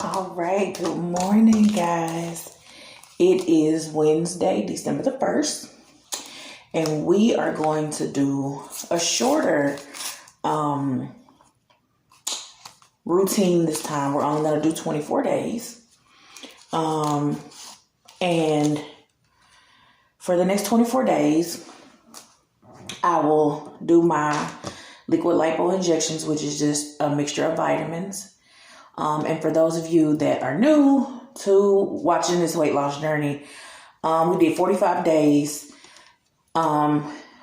All right, good morning, guys. It is Wednesday, December the 1st, and we are going to do a shorter routine this time. We're only going to do 24 days. And for the next 24 days, I will do my liquid lipo injections, which is just a mixture of vitamins. And for those of you that are new to watching this weight loss journey, we did 45 days,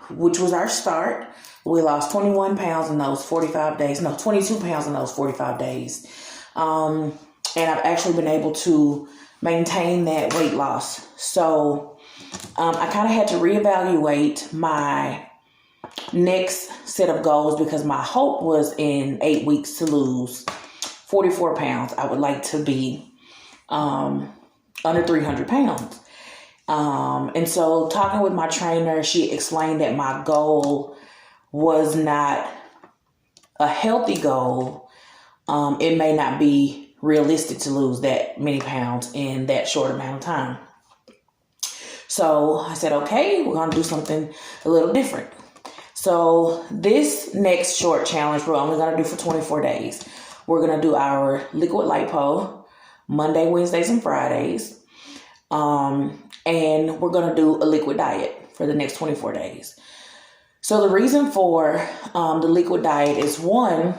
which was our start. We lost 21 pounds in those 45 days. No, 22 pounds in those 45 days. And I've actually been able to maintain that weight loss. So I kind of had to reevaluate my next set of goals because my hope was in 8 weeks to lose 44 pounds. I would like to be under 300 pounds. And so talking with my trainer, she explained that my goal was not a healthy goal. It may not be realistic to lose that many pounds in that short amount of time. So I said, okay, we're going to do something a little different. So this next short challenge, we're only going to do for 24 days. We're going to do our liquid lipo Monday, Wednesdays, and Fridays. And we're going to do a liquid diet for the next 24 days. So the reason for the liquid diet is, one,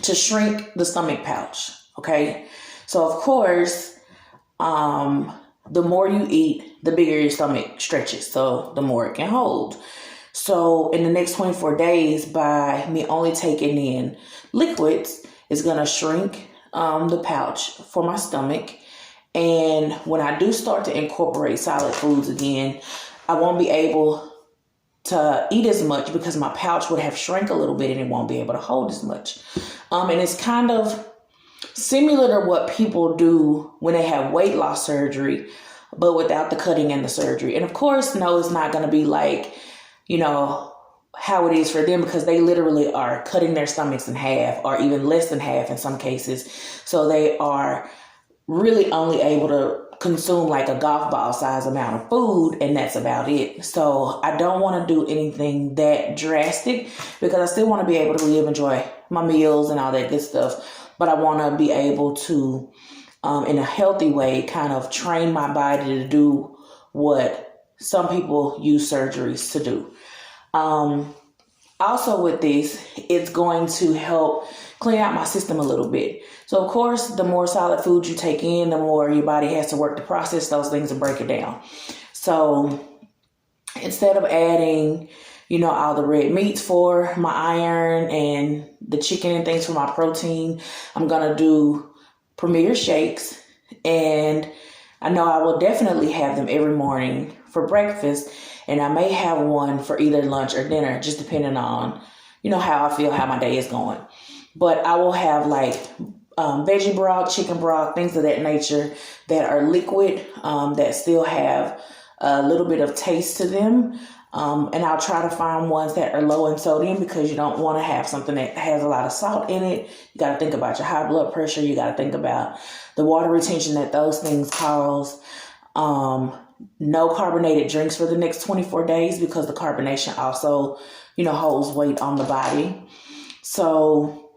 to shrink the stomach pouch. Okay. So of course, the more you eat, the bigger your stomach stretches. So the more it can hold. So in the next 24 days, by me only taking in liquids, it's going to shrink the pouch for my stomach. And when I do start to incorporate solid foods again, I won't be able to eat as much because my pouch would have shrank a little bit and it won't be able to hold as much. And it's kind of similar to what people do when they have weight loss surgery, but without the cutting and the surgery. And of course, no, it's not going to be like, how it is for them, because they literally are cutting their stomachs in half or even less than half in some cases. So they are really only able to consume like a golf ball size amount of food, and that's about it. So I don't want to do anything that drastic because I still want to be able to live, enjoy my meals and all that good stuff. But I want to be able to, in a healthy way, kind of train my body to do what some people use surgeries to do. Also with this, it's going to help clean out my system a little bit. So of course, the more solid food you take in, the more your body has to work to process those things and break it down. So instead of adding, all the red meats for my iron and the chicken and things for my protein, I'm going to do Premier shakes. And I know I will definitely have them every morning for breakfast. And I may have one for either lunch or dinner, just depending on, how I feel, how my day is going. But I will have like veggie broth, chicken broth, things of that nature that are liquid, that still have a little bit of taste to them. And I'll try to find ones that are low in sodium because you don't want to have something that has a lot of salt in it. You got to think about your high blood pressure. You got to think about the water retention that those things cause. No carbonated drinks for the next 24 days because the carbonation also, holds weight on the body. So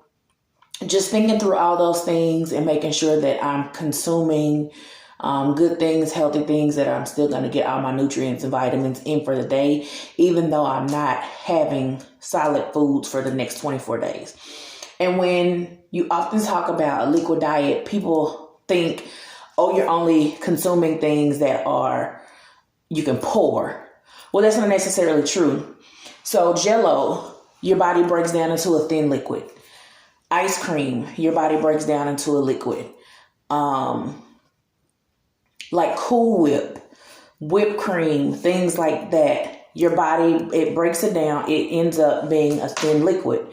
just thinking through all those things and making sure that I'm consuming good things, healthy things, that I'm still going to get all my nutrients and vitamins in for the day, even though I'm not having solid foods for the next 24 days. And when you often talk about a liquid diet, people think, oh, you're only consuming things that you can pour. Well, that's not necessarily true. So Jell-O, your body breaks down into a thin liquid. Ice cream, your body breaks down into a liquid. Like Cool Whip, whipped cream, things like that. Your body, it breaks it down. It ends up being a thin liquid.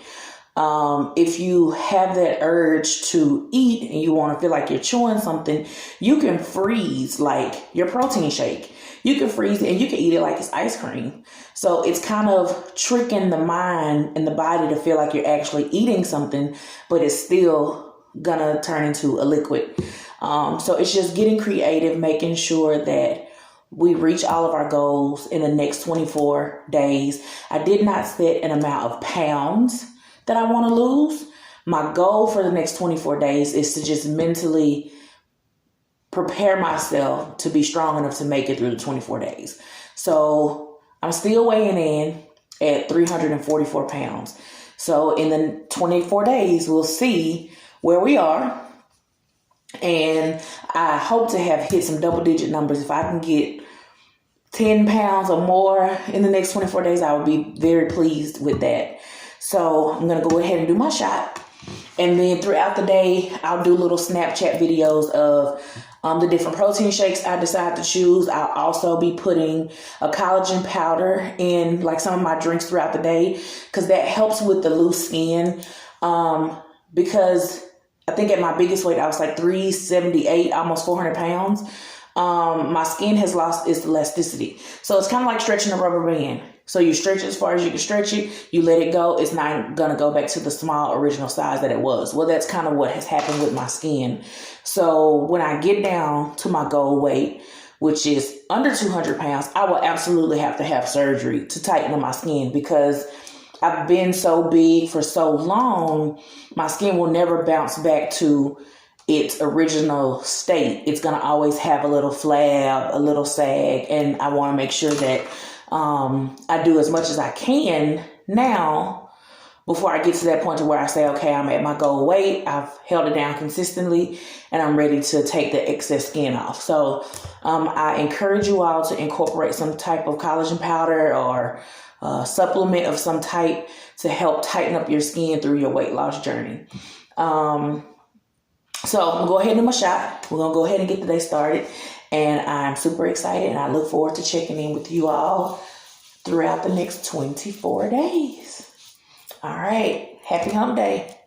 If you have that urge to eat and you want to feel like you're chewing something, you can freeze like your protein shake. You can freeze it and you can eat it like it's ice cream. So it's kind of tricking the mind and the body to feel like you're actually eating something, but it's still gonna turn into a liquid. So it's just getting creative, making sure that we reach all of our goals in the next 24 days. I did not set an amount of pounds that I want to lose. My goal for the next 24 days is to just mentally prepare myself to be strong enough to make it through the 24 days. So I'm still weighing in at 344 pounds. So in the 24 days, we'll see where we are. And I hope to have hit some double-digit numbers. If I can get 10 pounds or more in the next 24 days, I would be very pleased with that. So I'm going to go ahead and do my shot. And then throughout the day, I'll do little Snapchat videos of the different protein shakes I decide to choose. I'll also be putting a collagen powder in like some of my drinks throughout the day, because that helps with the loose skin. Because I think at my biggest weight, I was like 378, almost 400 pounds. My skin has lost its elasticity. So it's kind of like stretching a rubber band. So you stretch it as far as you can stretch it, you let it go, it's not going to go back to the small original size that it was. Well, that's kind of what has happened with my skin. So when I get down to my goal weight, which is under 200 pounds, I will absolutely have to have surgery to tighten up my skin, because I've been so big for so long, my skin will never bounce back to its original state. It's going to always have a little flab, a little sag, and I want to make sure that I do as much as I can now before I get to that point to where I say, okay, I'm at my goal weight, I've held it down consistently, and I'm ready to take the excess skin off. So I encourage you all to incorporate some type of collagen powder or supplement of some type to help tighten up your skin through your weight loss journey. So I'm going to go ahead and do my shot. We're going to go ahead and get the day started. And I'm super excited, and I look forward to checking in with you all throughout the next 24 days. All right. Happy hump day.